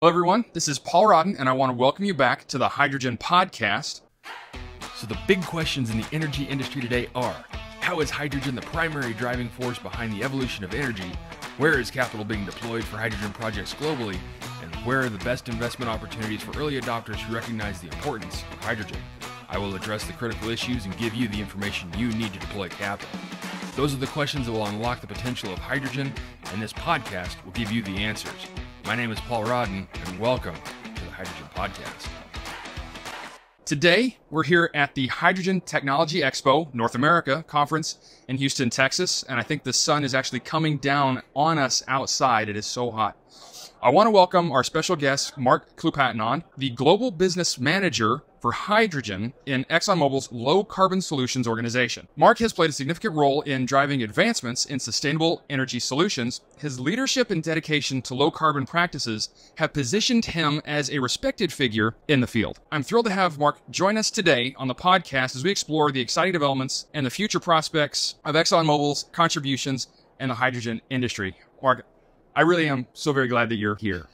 Hello, everyone. This is Paul Rodden, and I want to welcome you back to the Hydrogen Podcast. So the big questions in the energy industry today are, how is hydrogen the primary driving force behind the evolution of energy? Where is capital being deployed for hydrogen projects globally? And where are the best investment opportunities for early adopters who recognize the importance of hydrogen? I will address the critical issues and give you the information you need to deploy capital. Those are the questions that will unlock the potential of hydrogen, and this podcast will give you the answers. My name is Paul Rodden, and welcome to the Hydrogen Podcast. Today, we're here at the Hydrogen Technology Expo North America Conference in Houston, Texas, and I think the sun is actually coming down on us outside. It is so hot. I want to welcome our special guest, Mark Klewpatinond, the Global Business Manager for Hydrogen in ExxonMobil's Low Carbon Solutions organization. Mark has played a significant role in driving advancements in sustainable energy solutions. His leadership and dedication to low carbon practices have positioned him as a respected figure in the field. I'm thrilled to have Mark join us today on the podcast as we explore the exciting developments and the future prospects of ExxonMobil's contributions in the hydrogen industry. Mark, I really am so very glad that you're here.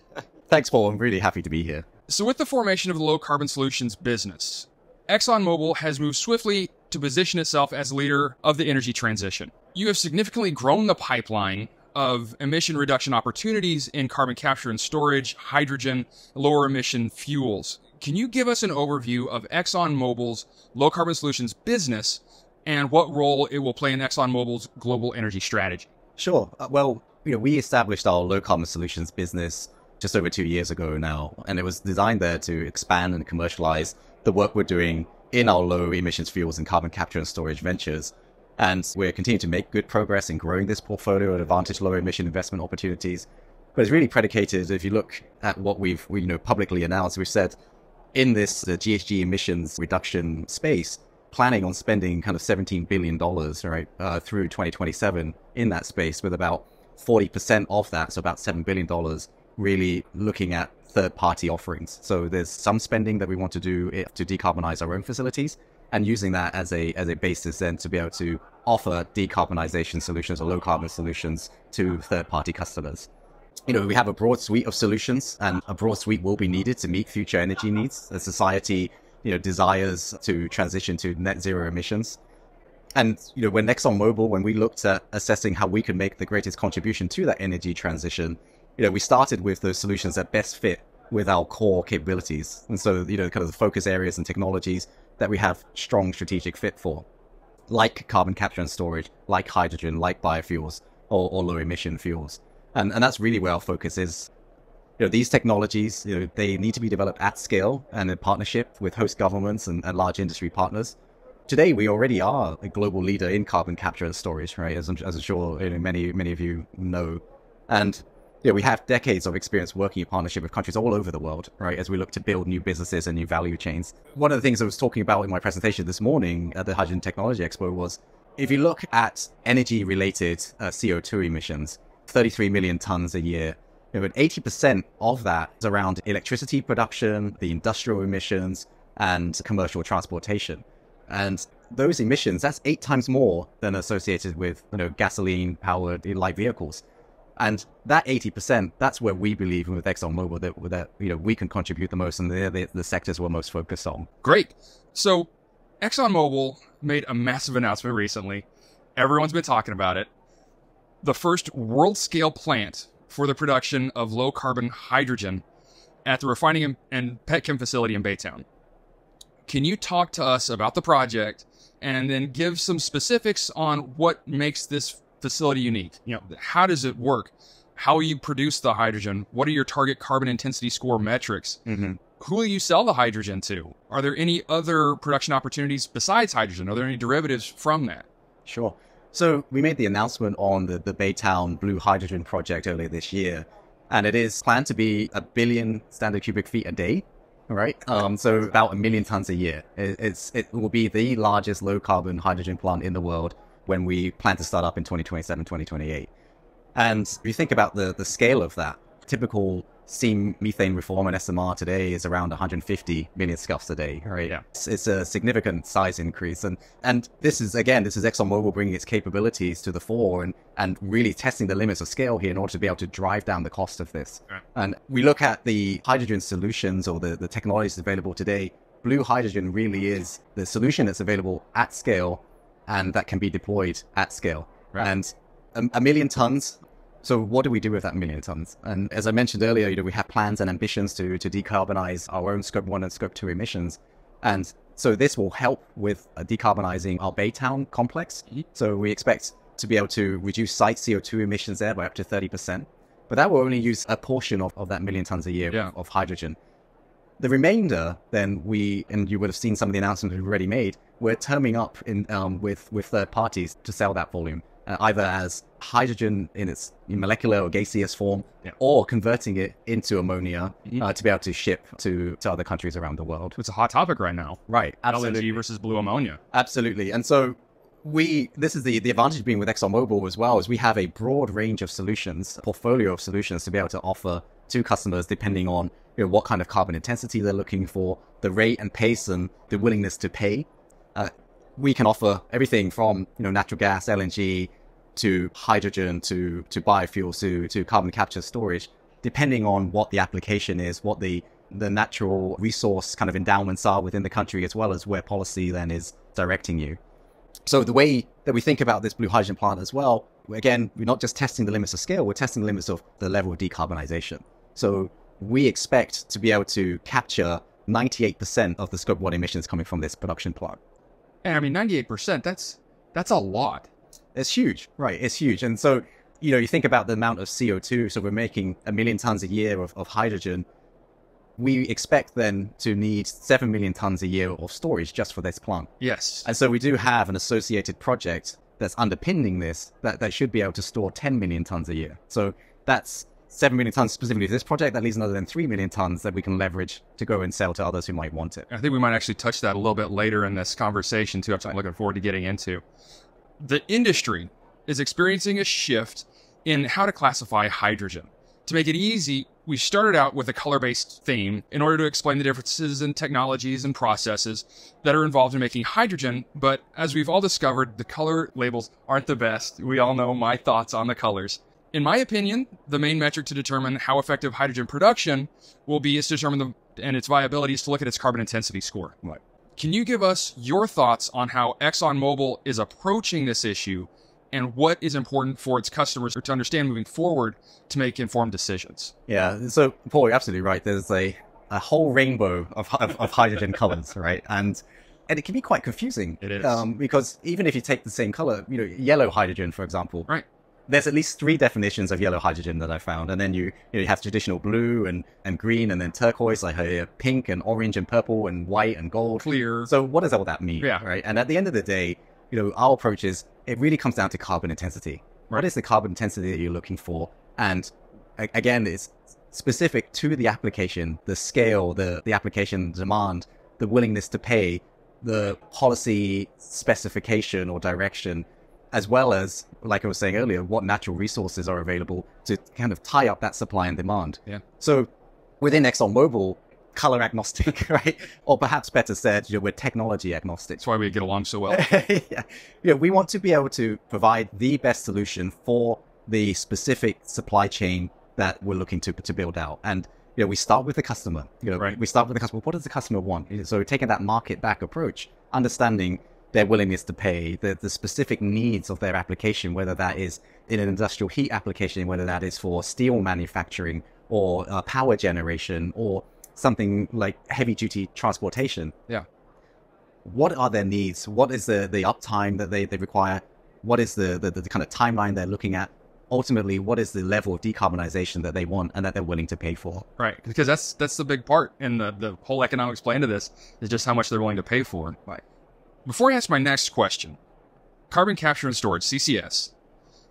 Thanks, Paul. I'm really happy to be here. So with the formation of the Low Carbon Solutions business, ExxonMobil has moved swiftly to position itself as leader of the energy transition. You have significantly grown the pipeline of emission reduction opportunities in carbon capture and storage, hydrogen, lower emission fuels. Can you give us an overview of ExxonMobil's Low Carbon Solutions business and what role it will play in ExxonMobil's global energy strategy? Sure. We established our low carbon solutions business just over 2 years ago now, and it was designed there to expand and commercialize the work we're doing in our low emissions fuels and carbon capture and storage ventures. And we're continuing to make good progress in growing this portfolio of advantage low emission investment opportunities. But it's really predicated, if you look at what we've publicly announced, we've said in this GHG emissions reduction space, planning on spending kind of $17 billion through 2027 in that space, with about 40% of that, so about $7 billion, really looking at third-party offerings. So there's some spending that we want to do to decarbonize our own facilities, and using that as a basis then to be able to offer decarbonization solutions or low-carbon solutions to third-party customers. We have a broad suite of solutions, and a broad suite will be needed to meet future energy needs as society desires to transition to net zero emissions. And, when ExxonMobil, when we looked at assessing how we could make the greatest contribution to that energy transition, we started with those solutions that best fit with our core capabilities. And so, kind of the focus areas and technologies that we have strong strategic fit for, like carbon capture and storage, like hydrogen, like biofuels, or low emission fuels. And that's really where our focus is. These technologies, they need to be developed at scale and in partnership with host governments and large industry partners. Today, we already are a global leader in carbon capture and storage, right? As I'm sure many of you know. And we have decades of experience working in partnership with countries all over the world, right? As we look to build new businesses and new value chains. One of the things I was talking about in my presentation this morning at the Hydrogen Technology Expo was, if you look at energy-related CO2 emissions, 33 million tons a year, but 80% of that is around electricity production, the industrial emissions, and commercial transportation. And those emissions, that's 8 times more than associated with gasoline-powered light vehicles. And that 80%, that's where we believe with ExxonMobil that we can contribute the most, and they're the sectors we're most focused on. Great. So ExxonMobil made a massive announcement recently. Everyone's been talking about it. The first world-scale plant for the production of low-carbon hydrogen at the refining and petchem facility in BayTown. Can you talk to us about the project and then give some specifics on what makes this facility unique? How does it work? How will you produce the hydrogen? What are your target carbon intensity score metrics? Mm-hmm. Who will you sell the hydrogen to? Are there any other production opportunities besides hydrogen? Are there any derivatives from that? Sure. So we made the announcement on the Baytown Blue Hydrogen project earlier this year, and it is planned to be 1 billion standard cubic feet a day. All right. So about 1 million tons a year. It will be the largest low carbon hydrogen plant in the world when we plan to start up in 2027, 2028. And if you think about the scale of that, typical steam methane reform and SMR today is around 150 million scuffs a day, right? Yeah. It's a significant size increase. And this is ExxonMobil bringing its capabilities to the fore and really testing the limits of scale here in order to be able to drive down the cost of this. Right. And we look at the hydrogen solutions or the technologies available today. Blue hydrogen really is the solution that's available at scale and that can be deployed at scale. Right. And a million tons. So what do we do with that million tons? And as I mentioned earlier, we have plans and ambitions to decarbonize our own Scope 1 and Scope 2 emissions. And so this will help with decarbonizing our Baytown complex. So we expect to be able to reduce site CO2 emissions there by up to 30%. But that will only use a portion of that million tons a year of hydrogen. The remainder, then and you would have seen some of the announcements we've already made, we're terming up with third parties to sell that volume. Either as hydrogen in its molecular or gaseous form, or converting it into ammonia to be able to ship to other countries around the world. It's a hot topic right now. Right, absolutely. LNG versus blue ammonia. Absolutely. And so this is the advantage being with ExxonMobil as well, is we have a broad range of solutions, a portfolio of solutions to be able to offer to customers depending on what kind of carbon intensity they're looking for, the rate and pace and the willingness to pay. We can offer everything from natural gas, LNG, to hydrogen, to biofuels, to carbon capture storage, depending on what the application is, what the natural resource kind of endowments are within the country, as well as where policy then is directing you. So the way that we think about this blue hydrogen plant as well, again, we're not just testing the limits of scale, we're testing the limits of the level of decarbonization. So we expect to be able to capture 98% of the Scope 1 emissions coming from this production plant. And I mean, 98%, that's a lot. It's huge, right? It's huge. And so, you think about the amount of CO2. So we're making 1 million tons a year of hydrogen. We expect then to need 7 million tons a year of storage just for this plant. Yes. And so we do have an associated project that's underpinning this that should be able to store 10 million tons a year. So that's 7 million tons specifically for this project. That leaves another than 3 million tons that we can leverage to go and sell to others who might want it. I think we might actually touch that a little bit later in this conversation too, which I'm looking forward to getting into. The industry is experiencing a shift in how to classify hydrogen. To make it easy, we started out with a color-based theme in order to explain the differences in technologies and processes that are involved in making hydrogen. But as we've all discovered, the color labels aren't the best. We all know my thoughts on the colors. In my opinion, the main metric to determine how effective hydrogen production will be is to determine and its viability is to look at its carbon intensity score. Right. Can you give us your thoughts on how ExxonMobil is approaching this issue and what is important for its customers to understand moving forward to make informed decisions? Yeah, so Paul, you're absolutely right. There's a whole rainbow of hydrogen colors, right? And it can be quite confusing. It is. Because even if you take the same color, yellow hydrogen, for example, right? There's at least 3 definitions of yellow hydrogen that I found. And then you have traditional blue and green and then turquoise, like pink and orange and purple and white and gold. Clear. So what does all that mean? Yeah. Right. And at the end of the day, our approach is, it really comes down to carbon intensity. Right. What is the carbon intensity that you're looking for? And again, it's specific to the application, the scale, the application demand, the willingness to pay, the policy specification or direction, as well as, like I was saying earlier, what natural resources are available to kind of tie up that supply and demand. Yeah. So within ExxonMobil, color agnostic, right? Or perhaps better said, we're technology agnostic. That's why we get along so well. Yeah. We want to be able to provide the best solution for the specific supply chain that we're looking to build out. And, we start with the customer. Right. We start with the customer. What does the customer want? So taking that market back approach, understanding their willingness to pay, the specific needs of their application, whether that is in an industrial heat application, whether that is for steel manufacturing or power generation or something like heavy duty transportation. Yeah. What are their needs? What is the uptime that they require? What is the kind of timeline they're looking at? Ultimately, what is the level of decarbonization that they want and that they're willing to pay for? Right. Because that's the big part in the whole economics plan to this, is just how much they're willing to pay for. Right. Before I ask my next question, carbon capture and storage, CCS,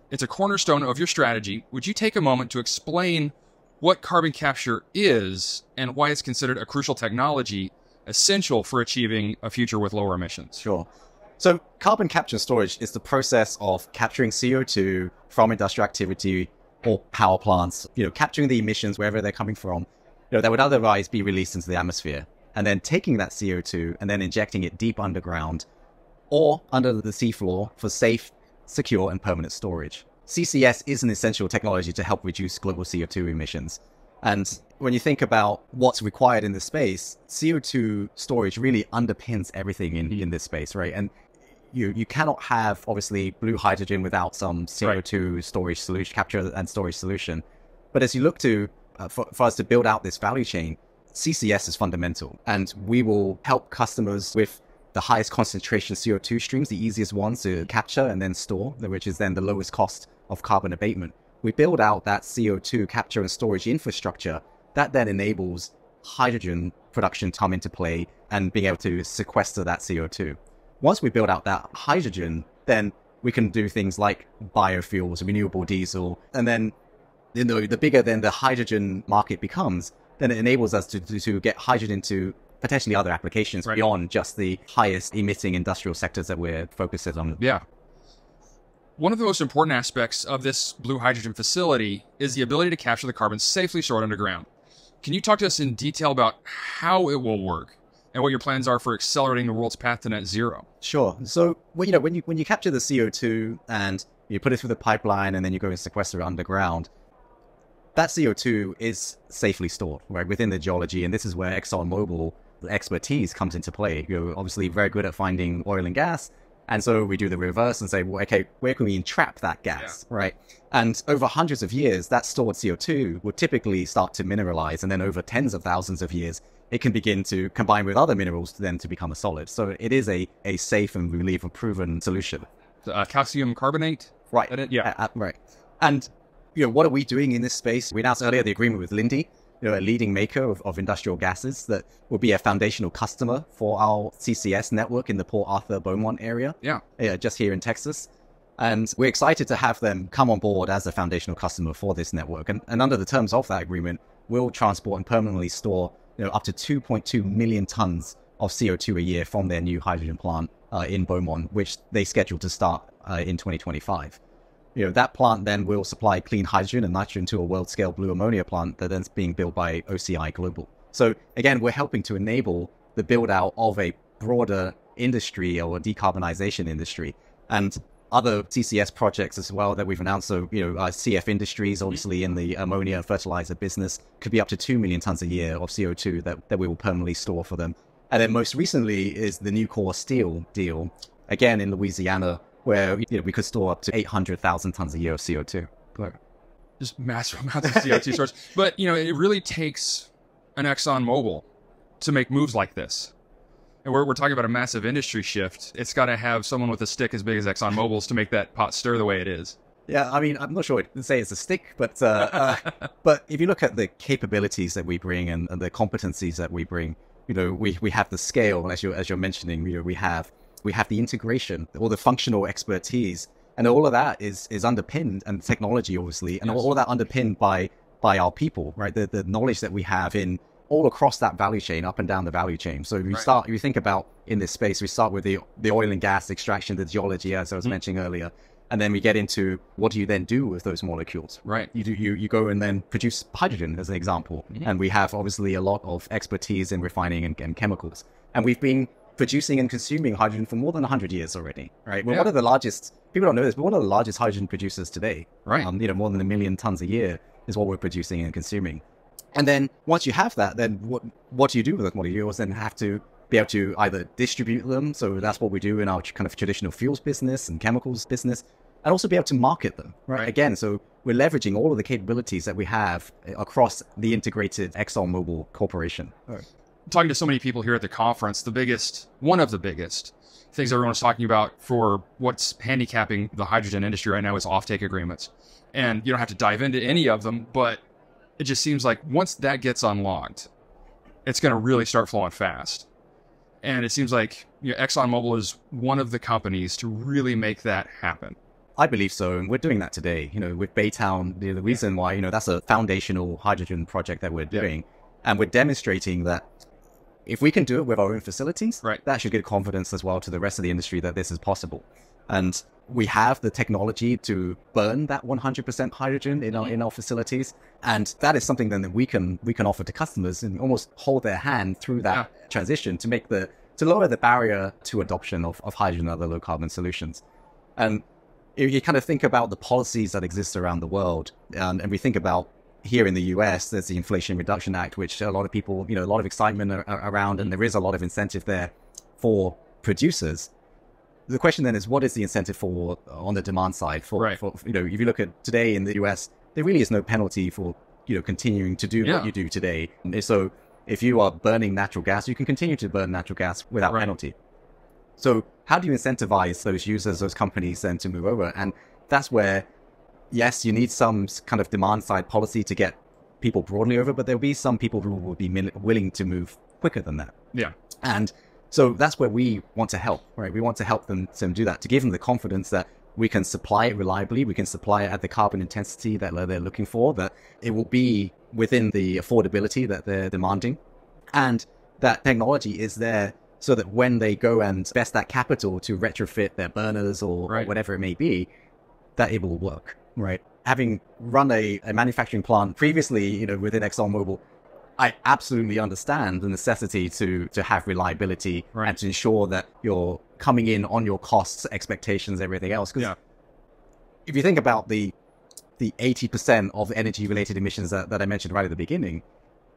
it's a cornerstone of your strategy. Would you take a moment to explain what carbon capture is and why it's considered a crucial technology essential for achieving a future with lower emissions? Sure. So carbon capture and storage is the process of capturing CO2 from industrial activity or power plants, capturing the emissions wherever they're coming from, that would otherwise be released into the atmosphere, and then taking that CO2 and then injecting it deep underground or under the seafloor for safe, secure, and permanent storage. CCS is an essential technology to help reduce global CO2 emissions. And when you think about what's required in this space, CO2 storage really underpins everything in this space, right? And you cannot have, obviously, blue hydrogen without some CO2 storage solution, capture and storage solution. But as you look to, for us to build out this value chain, CCS is fundamental. And we will help customers with the highest concentration CO2 streams, the easiest ones to capture and then store, which is then the lowest cost of carbon abatement. We build out that CO2 capture and storage infrastructure that then enables hydrogen production to come into play and being able to sequester that CO2. Once we build out that hydrogen, then we can do things like biofuels, renewable diesel, and then the bigger then the hydrogen market becomes, then it enables us to get hydrogen to potentially other applications beyond just the highest emitting industrial sectors that we're focused on. Yeah. One of the most important aspects of this blue hydrogen facility is the ability to capture the carbon safely stored underground. Can you talk to us in detail about how it will work and what your plans are for accelerating the world's path to net zero? Sure. So, when you capture the CO2 and you put it through the pipeline and then you go and sequester it underground, that CO2 is safely stored, right, within the geology. And this is where ExxonMobil expertise comes into play. You're obviously very good at finding oil and gas. And so we do the reverse and say, well, okay, where can we entrap that gas, right? And over hundreds of years, that stored CO2 would typically start to mineralize. And then over tens of thousands of years, it can begin to combine with other minerals to become a solid. So it is a safe and, we believe, a proven solution. Calcium carbonate? Right. Yeah. Right. And, what are we doing in this space? We announced earlier the agreement with Linde, a leading maker of industrial gases that will be a foundational customer for our CCS network in the Port Arthur Beaumont area. Yeah, just here in Texas. And we're excited to have them come on board as a foundational customer for this network. And under the terms of that agreement, we'll transport and permanently store up to 2.2 million tons of CO2 a year from their new hydrogen plant in Beaumont, which they schedule to start in 2025. That plant then will supply clean hydrogen and nitrogen to a world-scale blue ammonia plant that is being built by OCI Global. So again, we're helping to enable the build-out of a broader industry or a decarbonization industry. And other CCS projects as well that we've announced. So, CF Industries, obviously in the ammonia fertilizer business, could be up to 2 million tons a year of CO2 that we will permanently store for them. And then most recently is the Nucor Steel deal, again in Louisiana, where we could store up to 800,000 tons a year of CO2. Just massive amounts of CO2 storage. But, it really takes an ExxonMobil to make moves like this. And we're talking about a massive industry shift. It's got to have someone with a stick as big as ExxonMobil's to make that pot stir the way it is. Yeah, I mean, I'm not sure I'd say it's a stick, but but if you look at the capabilities that we bring and the competencies that we bring, we have the scale, as you're mentioning, we have the integration, all the functional expertise, and all of that is underpinned, and technology, obviously, and all of that underpinned by our people, right? The knowledge that we have in all across that value chain, up and down the value chain. So you think about in this space, we start with the oil and gas extraction, the geology, as I was mentioning earlier, and then we get into what do you then do with those molecules? Right. You go and then produce hydrogen, as an example, and we have obviously a lot of expertise in refining and chemicals, and we've been producing and consuming hydrogen for more than 100 years already, right? We're one of the largest, people don't know this, but one of the largest hydrogen producers today. Right. More than 1 million tons a year is what we're producing and consuming. And then once you have that, then what do you do with those molecules? Then have to be able to either distribute them. So that's what we do in our kind of traditional fuels business and chemicals business, and also be able to market them, right? Again, so we're leveraging all of the capabilities that we have across the integrated ExxonMobil corporation. Talking to so many people here at the conference, one of the biggest things everyone's talking about for what's handicapping the hydrogen industry right now is offtake agreements. And you don't have to dive into any of them, but it just seems like once that gets unlocked, it's going to really start flowing fast. And it seems like ExxonMobil is one of the companies to really make that happen. I believe so, and we're doing that today. With BayTown, the reason why, that's a foundational hydrogen project that we're doing, and we're demonstrating that if we can do it with our own facilities, Right. that should give confidence as well to the rest of the industry that this is possible. And we have the technology to burn that 100% hydrogen in our facilities. And that is something then that we can offer to customers and almost hold their hand through that transition to lower the barrier to adoption of hydrogen and other low carbon solutions. And if you kind of think about the policies that exist around the world, and we think about here in the US, there's the Inflation Reduction Act, which a lot of people, a lot of excitement around, and there is a lot of incentive there for producers. The question then is, what is the incentive for on the demand side? For if you look at today in the US, there really is no penalty for continuing to do what you do today. And so if you are burning natural gas, you can continue to burn natural gas without penalty. So how do you incentivize those users, those companies then to move over? And that's where, yes, you need some kind of demand side policy to get people broadly over, but there'll be some people who will be willing to move quicker than that. Yeah. And so that's where we want to help, right? We want to help them do that, to give them the confidence that we can supply it reliably, we can supply it at the carbon intensity that they're looking for, that it will be within the affordability that they're demanding, and that technology is there so that when they go and invest that capital to retrofit their burners or whatever it may be, that it will work, right? Having run a manufacturing plant previously, within ExxonMobil, I absolutely understand the necessity to have reliability and to ensure that you're coming in on your costs, expectations, everything else. Because if you think about the 80% of energy-related emissions that I mentioned right at the beginning,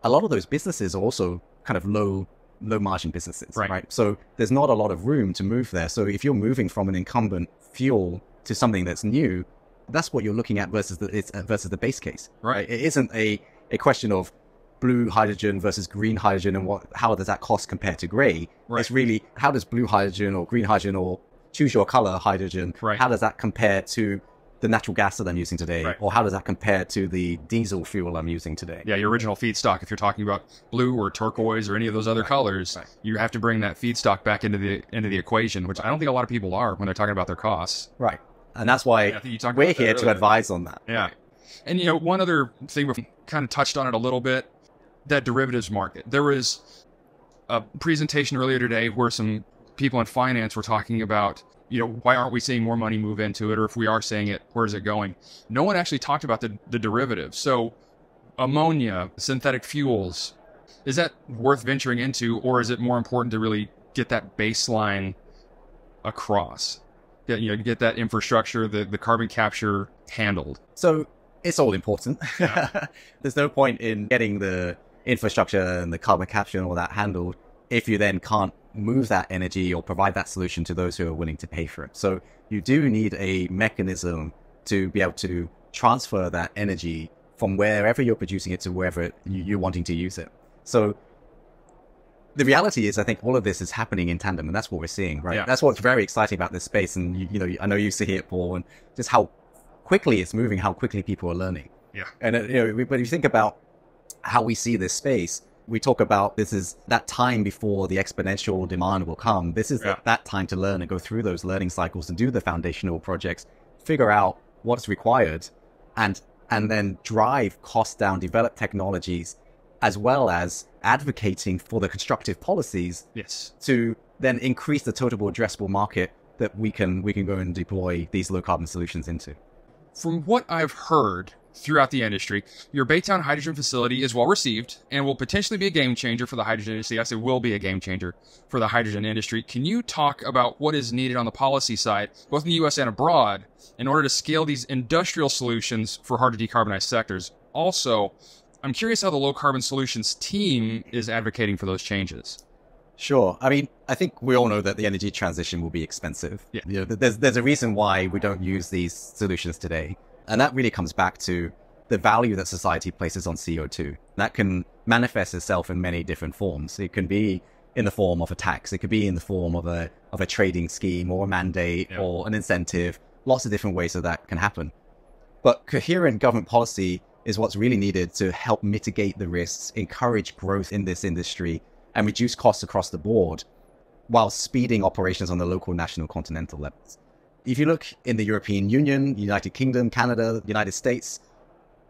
a lot of those businesses are also kind of low margin businesses, right? So there's not a lot of room to move there. So if you're moving from an incumbent fuel to something that's new, that's what you're looking at versus the base case, right? It isn't a question of blue hydrogen versus green hydrogen and how does that cost compare to gray. It's really, how does blue hydrogen or green hydrogen or choose your color hydrogen, how does that compare to the natural gas that I'm using today? Or how does that compare to the diesel fuel I'm using today? Yeah, your original feedstock, if you're talking about blue or turquoise or any of those other colors, you have to bring that feedstock back into the equation, which I don't think a lot of people are when they're talking about their costs. Right. And that's why we're here to advise on that. Yeah. And one other thing, we kind of touched on it a little bit, that derivatives market. There was a presentation earlier today where some people in finance were talking about, why aren't we seeing more money move into it? Or if we are seeing it, where is it going? No one actually talked about the derivatives. So ammonia, synthetic fuels, is that worth venturing into, or is it more important to really get that baseline across? Get that infrastructure, the carbon capture handled. So it's all important. There's no point in getting the infrastructure and the carbon capture and all that handled if you then can't move that energy or provide that solution to those who are willing to pay for it. So you do need a mechanism to be able to transfer that energy from wherever you're producing it to wherever you're wanting to use it. So the reality is, I think all of this is happening in tandem, and that's what we're seeing, right? That's what's very exciting about this space. And, I know you see it, Paul, and just how quickly it's moving, how quickly people are learning. Yeah. And, but if you think about how we see this space, we talk about this is that time before the exponential demand will come. This is that time to learn and go through those learning cycles and do the foundational projects, figure out what's required, and then drive costs down, develop technologies, as well as advocating for the constructive policies to then increase the total addressable market that we can go and deploy these low carbon solutions into. From what I've heard throughout the industry, your BayTown hydrogen facility is well received and will potentially be a game changer for the hydrogen industry. I say will be a game changer for the hydrogen industry. Can you talk about what is needed on the policy side, both in the US and abroad, in order to scale these industrial solutions for hard to decarbonize sectors? Also, I'm curious how the low carbon solutions team is advocating for those changes. Sure. I mean, I think we all know that the energy transition will be expensive. There's a reason why we don't use these solutions today. And that really comes back to the value that society places on CO2. That can manifest itself in many different forms. It can be in the form of a tax. It could be in the form of a trading scheme or a mandate or an incentive. Lots of different ways that can happen. But coherent government policy is what's really needed to help mitigate the risks, encourage growth in this industry, and reduce costs across the board, while speeding operations on the local, national, continental levels. If you look in the European Union, United Kingdom, Canada, United States,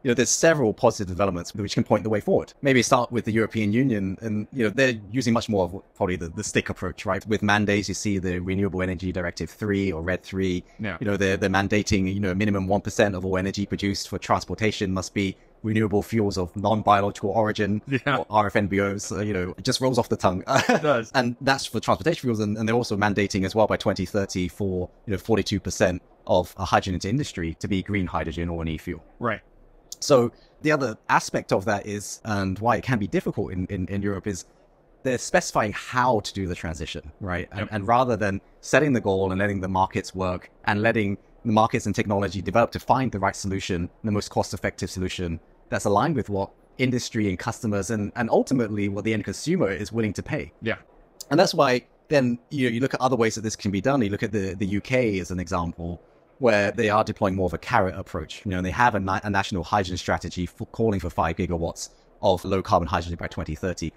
there's several positive developments which can point the way forward. Maybe start with the European Union, and they're using much more of probably the stick approach, right? With mandates, you see the Renewable Energy Directive 3 or RED 3. Yeah. They're mandating a minimum 1% of all energy produced for transportation must be renewable fuels of non-biological origin, or RFNBOs. It just rolls off the tongue. It does. And that's for transportation fuels, and they're also mandating as well by 2030 for 42% of hydrogen industry to be green hydrogen or an e-fuel. Right. So the other aspect of that is, and why it can be difficult in Europe, is they're specifying how to do the transition, right? And rather than setting the goal and letting the markets work and letting the markets and technology develop to find the right solution, the most cost-effective solution that's aligned with what industry and customers and ultimately what the end consumer is willing to pay. Yeah. And that's why then you look at other ways that this can be done. You look at the UK as an example, where they are deploying more of a carrot approach. They have a national hydrogen strategy calling for 5 gigawatts of low carbon hydrogen by 2030.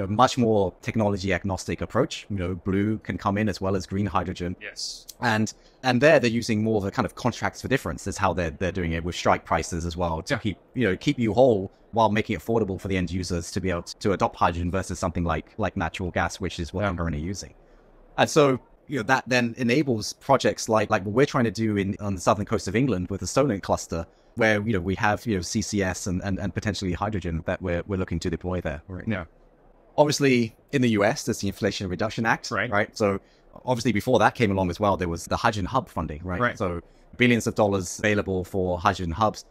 Much more technology agnostic approach. Blue can come in as well as green hydrogen. Yes. And they're using more of a kind of contracts for difference. Is how they're doing it, with strike prices as well, to keep you whole while making it affordable for the end users to be able to adopt hydrogen versus something like natural gas, which is what I'm currently using. And so that then enables projects like what we're trying to do on the southern coast of England with the Solent cluster, where we have CCS and potentially hydrogen that we're looking to deploy there. Right? Yeah. Obviously, in the US, there's the Inflation Reduction Act, right? So obviously, before that came along as well, there was the hydrogen hub funding, right? So billions of dollars available for hydrogen hubs.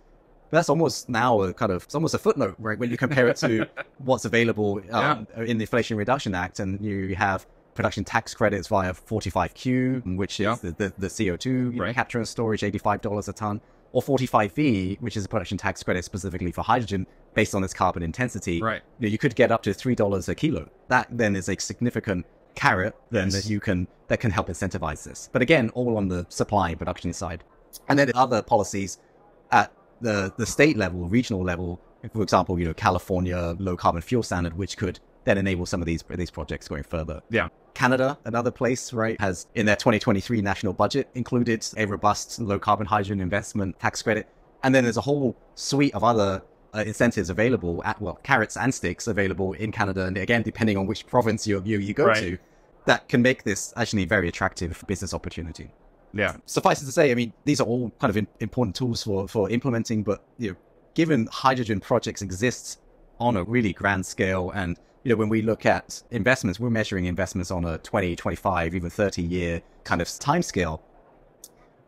But that's almost now it's almost a footnote, right? When you compare it to what's available in the Inflation Reduction Act, and you have production tax credits via 45Q, which is the CO2 capture and storage, $85 a ton, or 45V, which is a production tax credit specifically for hydrogen based on its carbon intensity. Right. You could get up to $3 a kilo. That then is a significant carrot then that can help incentivize this. But again, all on the supply and production side. And then other policies at the state level, regional level, for example, California low carbon fuel standard, which could then enable some of these projects going further. Yeah. Canada, another place, right, has in their 2023 national budget included a robust low carbon hydrogen investment tax credit. And then there's a whole suite of other incentives available carrots and sticks available in Canada. And again, depending on which province you go to, that can make this actually a very attractive business opportunity. Yeah. Suffice it to say, I mean, these are all kind of important tools for implementing, but given hydrogen projects exist on a really grand scale, and when we look at investments, we're measuring investments on a 20, 25, even 30-year kind of time scale.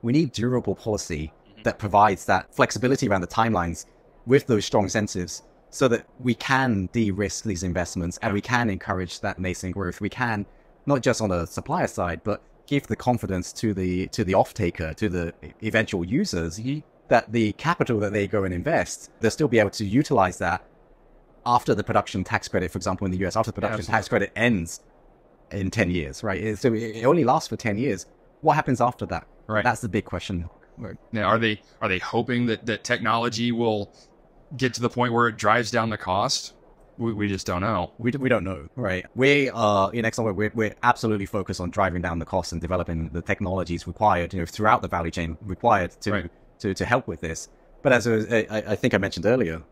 We need durable policy that provides that flexibility around the timelines with those strong incentives so that we can de-risk these investments and we can encourage that nascent growth. We can, not just on the supplier side, but give the confidence to the off-taker, to the eventual users, that the capital that they go and invest, they'll still be able to utilize that after the production tax credit, for example, in the US, after the production tax credit ends in 10 years, right? So it only lasts for 10 years. What happens after that? Right. That's the big question. Now, are they hoping that technology will get to the point where it drives down the cost? We just don't know. We don't know, right? We are in ExxonMobil. We're absolutely focused on driving down the costs and developing the technologies required, throughout the value chain required to help with this. But as I think I mentioned earlier,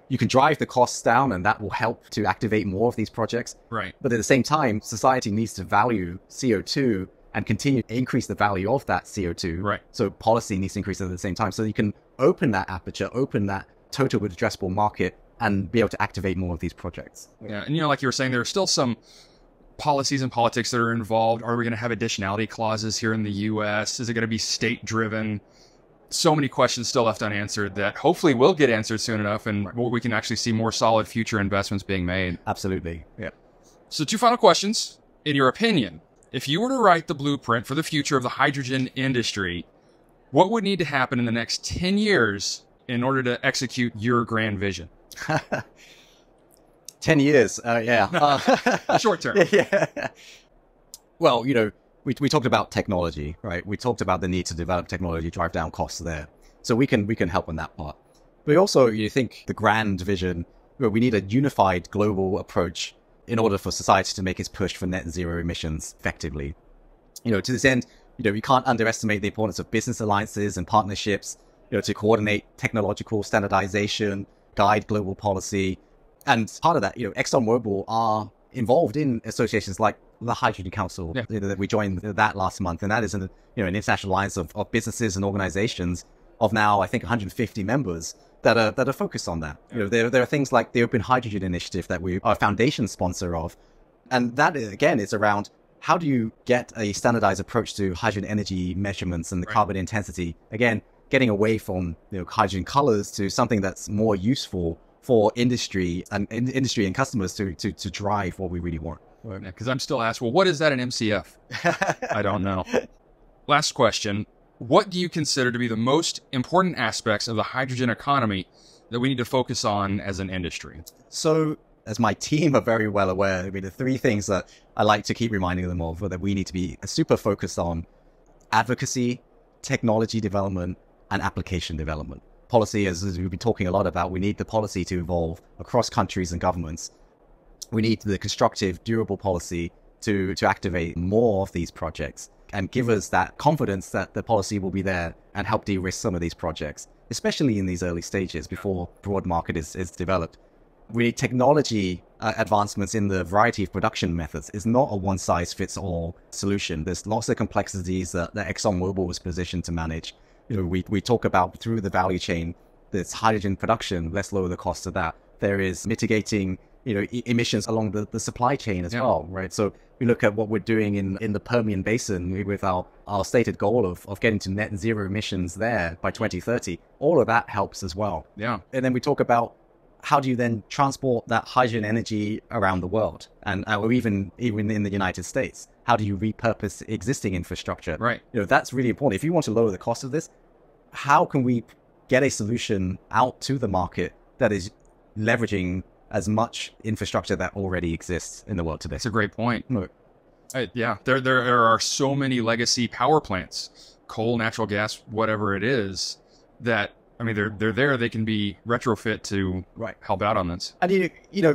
you can drive the costs down, and that will help to activate more of these projects. Right. But at the same time, society needs to value CO2 and continue to increase the value of that CO2. Right. So policy needs to increase at the same time. So you can open that aperture, open that total addressable market, and be able to activate more of these projects. Yeah. And like you were saying, there are still some policies and politics that are involved. Are we going to have additionality clauses here in the US? Is it going to be state driven? So many questions still left unanswered that hopefully will get answered soon enough, and we can actually see more solid future investments being made. Absolutely. Yeah. So 2 final questions. In your opinion, if you were to write the blueprint for the future of the hydrogen industry, what would need to happen in the next 10 years in order to execute your grand vision? 10 years. Yeah. Short term. Yeah. Well, we talked about technology, right? We talked about the need to develop technology, drive down costs there. So we can help on that part. But also, you think the grand vision, where we need a unified global approach in order for society to make its push for net zero emissions effectively. To this end, we can't underestimate the importance of business alliances and partnerships. to coordinate technological standardization, guide global policy. And part of that, ExxonMobil are involved in associations like the Hydrogen Council, that we joined that last month. And that is an international alliance of businesses and organizations of now, I think, 150 members that are focused on that. There are things like the Open Hydrogen Initiative that we are a foundation sponsor of. And that, again, is around how do you get a standardized approach to hydrogen energy measurements and the carbon intensity? Again, getting away from hydrogen colors to something that's more useful for industry and customers to drive what we really want. Because I'm still asked, well, what is that in MCF? I don't know. Last question. What do you consider to be the most important aspects of the hydrogen economy that we need to focus on as an industry? So, as my team are very well aware, the three things that I like to keep reminding them of, that we need to be super focused on: advocacy, technology development, and application development. Policy, as we've been talking a lot about, we need the policy to evolve across countries and governments. We need the constructive, durable policy to activate more of these projects and give us that confidence that the policy will be there and help de-risk some of these projects, especially in these early stages before broad market is developed. We need technology advancements in the variety of production methods. It's not a one-size-fits-all solution. There's lots of complexities that ExxonMobil was positioned to manage. We talk about through the value chain, there's hydrogen production, let's lower the cost of that. There is mitigating, emissions along the supply chain as well, right? So we look at what we're doing in the Permian Basin with our stated goal of getting to net zero emissions there by 2030. All of that helps as well. Yeah. And then we talk about how do you then transport that hydrogen energy around the world, and or even in the United States? How do you repurpose existing infrastructure? Right. That's really important. If you want to lower the cost of this, how can we get a solution out to the market that is leveraging as much infrastructure that already exists in the world today? That's a great point. There are so many legacy power plants, coal, natural gas, whatever it is, that they're there. They can be retrofit to help out on this. And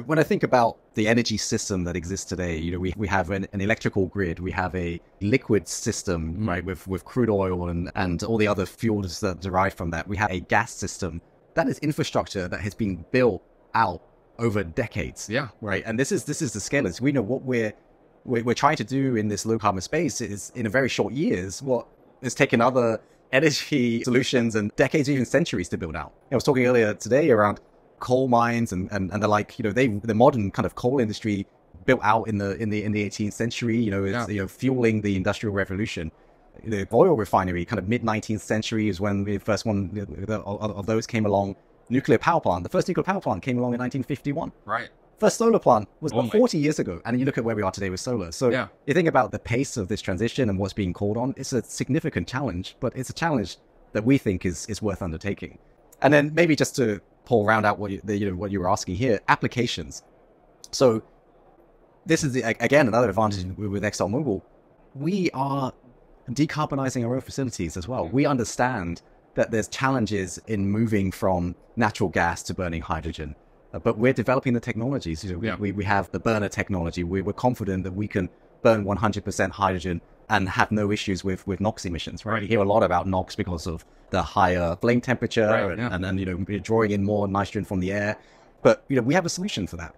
when I think about the energy system that exists today, we have an electrical grid, we have a liquid system, right, with crude oil and all the other fuels that derive from that. We have a gas system. That is infrastructure that has been built out over decades. Yeah. Right. And this is the scale. We know what we're trying to do in this low carbon space is in a very short years what has taken other energy solutions and decades, even centuries to build out. I was talking earlier today around coal mines and the like. The modern kind of coal industry built out in the 18th century. Fueling the Industrial Revolution. The oil refinery, kind of mid 19th century, is when the first one of those came along. Nuclear power plant. The first nuclear power plant came along in 1951. Right. First solar plant was 40 years ago. And you look at where we are today with solar. So you think about the pace of this transition and what's being called on. It's a significant challenge, but it's a challenge that we think is worth undertaking. And then maybe just to round out what you were asking here, applications. So this is, again, another advantage with ExxonMobil. We are decarbonizing our own facilities as well. We understand that there's challenges in moving from natural gas to burning hydrogen. But we're developing the technologies. We have the burner technology. We're confident that we can burn 100% hydrogen and have no issues with NOx emissions. Right? You hear a lot about NOx because of the higher flame temperature and we're drawing in more nitrogen from the air. But we have a solution for that.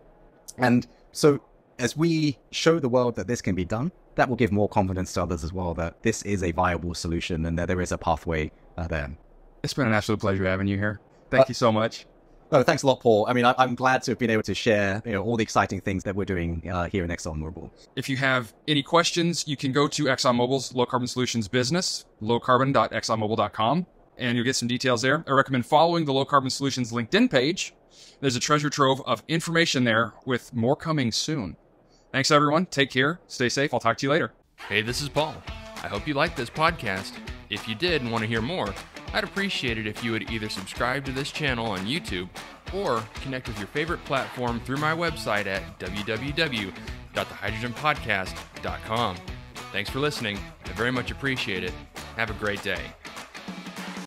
And so as we show the world that this can be done, that will give more confidence to others as well that this is a viable solution and that there is a pathway there. It's been an absolute pleasure having you here. Thank you so much. Oh, thanks a lot, Paul. I'm glad to have been able to share all the exciting things that we're doing here in ExxonMobil. If you have any questions, you can go to ExxonMobil's Low Carbon Solutions business, lowcarbon.exxonmobil.com, and you'll get some details there. I recommend following the Low Carbon Solutions LinkedIn page. There's a treasure trove of information there with more coming soon. Thanks, everyone. Take care. Stay safe. I'll talk to you later. Hey, this is Paul. I hope you liked this podcast. If you did and want to hear more, I'd appreciate it if you would either subscribe to this channel on YouTube or connect with your favorite platform through my website at www.thehydrogenpodcast.com. Thanks for listening. I very much appreciate it. Have a great day.